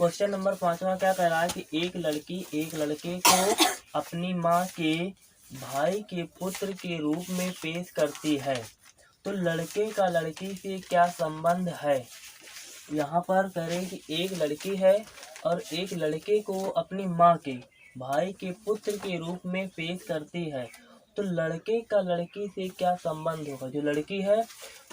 Question number 5वां क्या कह रहा है कि एक लड़की एक लड़के को अपनी माँ के भाई के पुत्र के रूप में पेश करती है, तो लड़के का लड़की से क्या संबंध है। यहाँ पर कह रहे हैं कि एक लड़की है और एक लड़के को अपनी माँ के भाई के पुत्र के रूप में पेश करती है, तो लड़के का लड़की से क्या संबंध होगा। जो लड़की है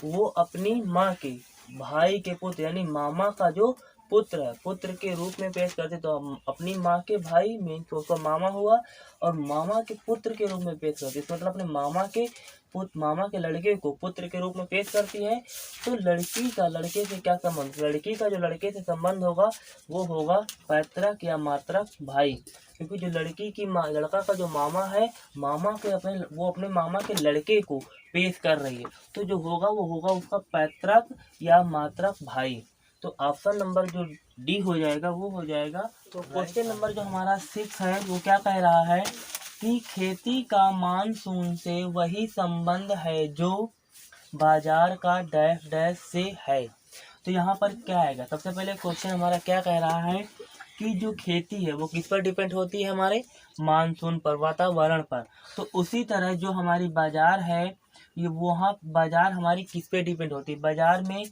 वो अपनी माँ के भाई के पुत्र यानी मामा का जो पुत्र है पुत्र के रूप में पेश करते, तो अपनी माँ के भाई में तो उसका मामा हुआ और मामा के पुत्र के रूप में पेश करती, तो मतलब अपने मामा के लड़के को पुत्र के रूप में पेश करती है। तो लड़की का लड़के से क्या संबंध, लड़की का जो लड़के से संबंध होगा वो होगा पैतृक या मातृक भाई, क्योंकि जो लड़की की लड़का का जो मामा है मामा के अपने मामा के लड़के को पेश कर रही है, तो जो होगा वो होगा उसका पैतृक या मातृक भाई। तो ऑप्शन नंबर जो डी हो जाएगा वो हो जाएगा। तो क्वेश्चन नंबर जो हमारा 6 है वो क्या कह रहा है कि खेती का मानसून से वही संबंध है जो बाजार का डैश डैश से है। तो यहाँ पर क्या आएगा, सबसे पहले क्वेश्चन हमारा क्या कह रहा है कि जो खेती है वो किस पर डिपेंड होती है, हमारे मानसून पर, वातावरण पर। तो उसी तरह जो हमारी बाजार है ये वहाँ बाजार हमारी किस पे डिपेंड होती है, बाजार में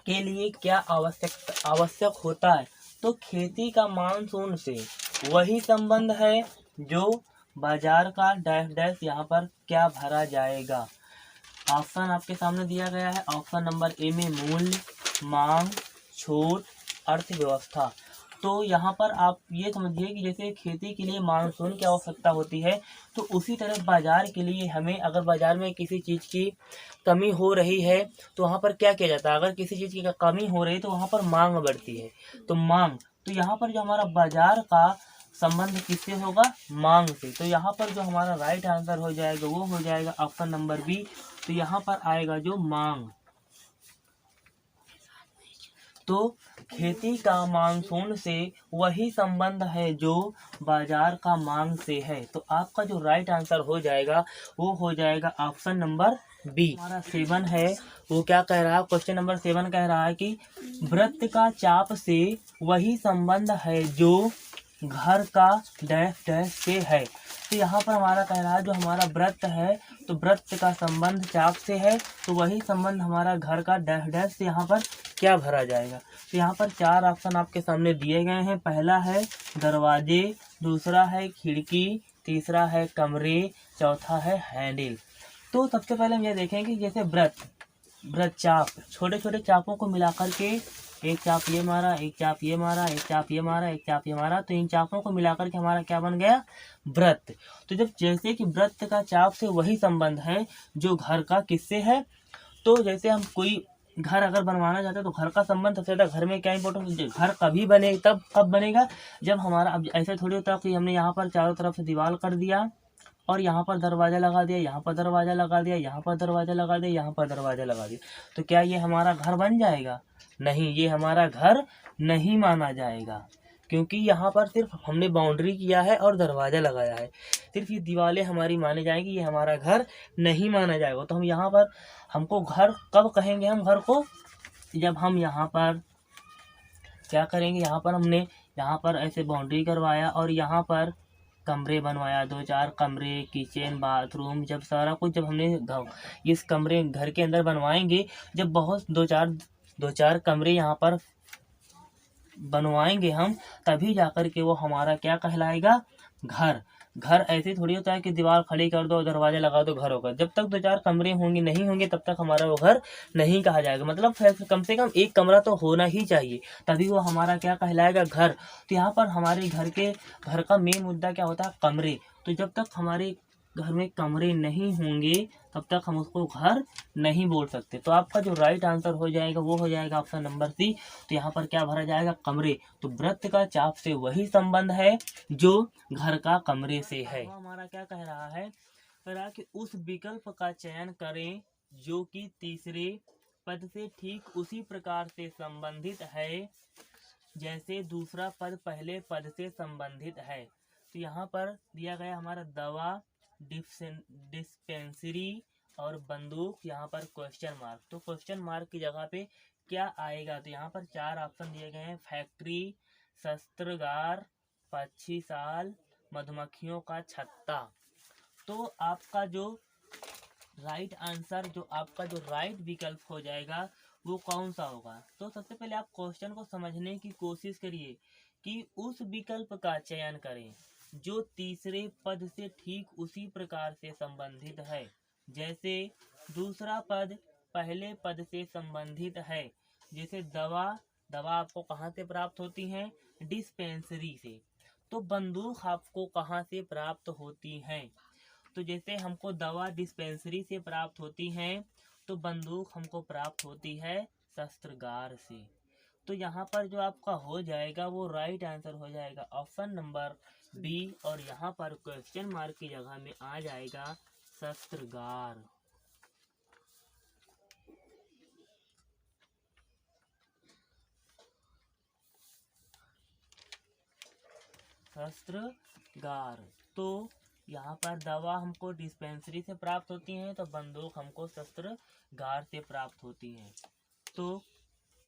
के लिए क्या आवश्यक होता है। तो खेती का मानसून से वही संबंध है जो बाजार का डैश डैश, यहाँ पर क्या भरा जाएगा। ऑप्शन आपके सामने दिया गया है, ऑप्शन नंबर ए में मूल्य, मांग, छूट, अर्थव्यवस्था। तो यहाँ पर आप ये समझिए कि जैसे खेती के लिए मानसून की आवश्यकता होती है, तो उसी तरह बाजार के लिए हमें, अगर बाजार में किसी चीज़ की कमी हो रही है तो वहाँ पर क्या किया जाता है, अगर किसी चीज़ की कमी हो रही है तो वहाँ पर मांग बढ़ती है। तो मांग, तो यहाँ पर जो हमारा बाजार का संबंध किससे होगा, मांग से। तो यहाँ पर जो हमारा राइट आंसर हो जाएगा वो हो जाएगा ऑप्शन नंबर बी। तो यहाँ पर आएगा जो मांग। तो खेती का मानसून से वही संबंध है जो बाजार का मांग से है। तो आपका जो राइट आंसर हो जाएगा वो हो जाएगा ऑप्शन नंबर बी। हमारा 7 है वो क्या कह रहा है, क्वेश्चन नंबर 7 कह रहा है कि वृत्त का चाप से वही संबंध है जो घर का डैश डैश से है। तो यहाँ पर हमारा कह रहा है जो हमारा वृत्त है तो वृत्त का संबंध चाप से है, तो वही संबंध हमारा घर का डैश डैश से यहाँ पर क्या भरा जाएगा। तो यहाँ पर 4 ऑप्शन आपके सामने दिए गए हैं। पहला है दरवाजे, दूसरा है खिड़की, तीसरा है कमरे, चौथा है हैंडल। तो सबसे पहले हम ये देखेंगे जैसे वृत्त चाप, छोटे छोटे चापों को मिलाकर के, एक चाप ये मारा, एक चाप ये मारा, एक चाप ये मारा, एक चाप ये मारा, तो इन चापों को मिलाकर के हमारा क्या बन गया, वृत्त। तो जब जैसे कि वृत्त का चाप से वही संबंध है जो घर का किससे है, तो जैसे हम कोई घर अगर बनवाना चाहते हैं तो घर का संबंध सबसे ज़्यादा, घर में क्या इंपॉर्टेंट, घर कभी बने तब कब बनेगा जब हमारा, अब ऐसे थोड़ी होता कि हमने यहाँ पर चारों तरफ से दीवार कर दिया और यहाँ पर दरवाज़ा लगा दिया, यहाँ पर दरवाज़ा लगा दिया, यहाँ पर दरवाज़ा लगा दिया, यहाँ पर दरवाज़ा लगा दिया, तो क्या ये हमारा घर बन जाएगा, नहीं, ये हमारा घर नहीं माना जाएगा, क्योंकि यहाँ पर सिर्फ हमने बाउंड्री किया है और दरवाज़ा लगाया है, सिर्फ ये दीवारें हमारी मानी जाएंगी, ये हमारा घर नहीं माना जाएगा। तो हम यहाँ पर, हमको घर कब कहेंगे, हम घर को जब हम यहाँ पर क्या करेंगे, यहाँ पर हमने यहाँ पर ऐसे बाउंड्री करवाया और यहाँ पर कमरे बनवाया, 2-4 कमरे, किचन, बाथरूम, जब सारा कुछ जब हमने इस कमरे घर के अंदर बनवाएंगे, जब बहुत 2-4 कमरे यहाँ पर बनवाएंगे हम, तभी जाकर के वो हमारा क्या कहलाएगा, घर। घर ऐसे थोड़ी होता है कि दीवार खड़ी कर दो, दरवाजा लगा दो, घर होगा। जब तक 2-4 कमरे होंगे नहीं होंगे तब तक हमारा वो घर नहीं कहा जाएगा। मतलब कम से कम एक कमरा तो होना ही चाहिए, तभी वो हमारा क्या कहलाएगा, घर। तो यहाँ पर हमारे घर का मेन मुद्दा क्या होता है, कमरे। तो जब तक हमारे घर में कमरे नहीं होंगे तब तक हम उसको घर नहीं बोल सकते। तो आपका जो राइट आंसर हो जाएगा वो हो जाएगा ऑप्शन नंबर सी। तो यहाँ पर क्या भरा जाएगा, कमरे। तो वृत्त का चाप से वही संबंध है जो घर का कमरे से है। तो हमारा क्या कह रहा है, कह रहा कि उस विकल्प का चयन करें जो कि तीसरे पद से ठीक उसी प्रकार से संबंधित है जैसे दूसरा पद पहले पद से संबंधित है। तो यहाँ पर दिया गया हमारा दवा, डिस्पेंसरी और बंदूक, यहाँ पर क्वेश्चन मार्क। तो क्वेश्चन मार्क की जगह पे क्या आएगा? तो यहाँ पर 4 ऑप्शन दिए गए हैं, फैक्ट्री, शस्त्रागार, पक्षीशाल, मधुमक्खियों का छत्ता। तो आपका जो राइट आंसर, जो आपका जो राइट विकल्प हो जाएगा वो कौन सा होगा? तो सबसे पहले आप क्वेश्चन को समझने की कोशिश करिए कि उस विकल्प का चयन करें जो तीसरे पद से ठीक उसी प्रकार से संबंधित है। जैसे दूसरा पद पहले पद से संबंधित है। जैसे दवा आपको कहाँ से प्राप्त होती है? डिस्पेंसरी से। तो बंदूक आपको कहाँ से प्राप्त होती है? तो जैसे हमको दवा डिस्पेंसरी से प्राप्त होती है, तो बंदूक हमको प्राप्त होती है शस्त्रागार से। तो यहाँ पर जो आपका हो जाएगा वो राइट आंसर हो जाएगा ऑप्शन नंबर बी, और यहाँ पर क्वेश्चन मार्क की जगह में आ जाएगा शस्त्रागार। शस्त्रागार। तो यहाँ पर दवा हमको डिस्पेंसरी से प्राप्त होती है, तो बंदूक हमको शस्त्रागार से प्राप्त होती है। तो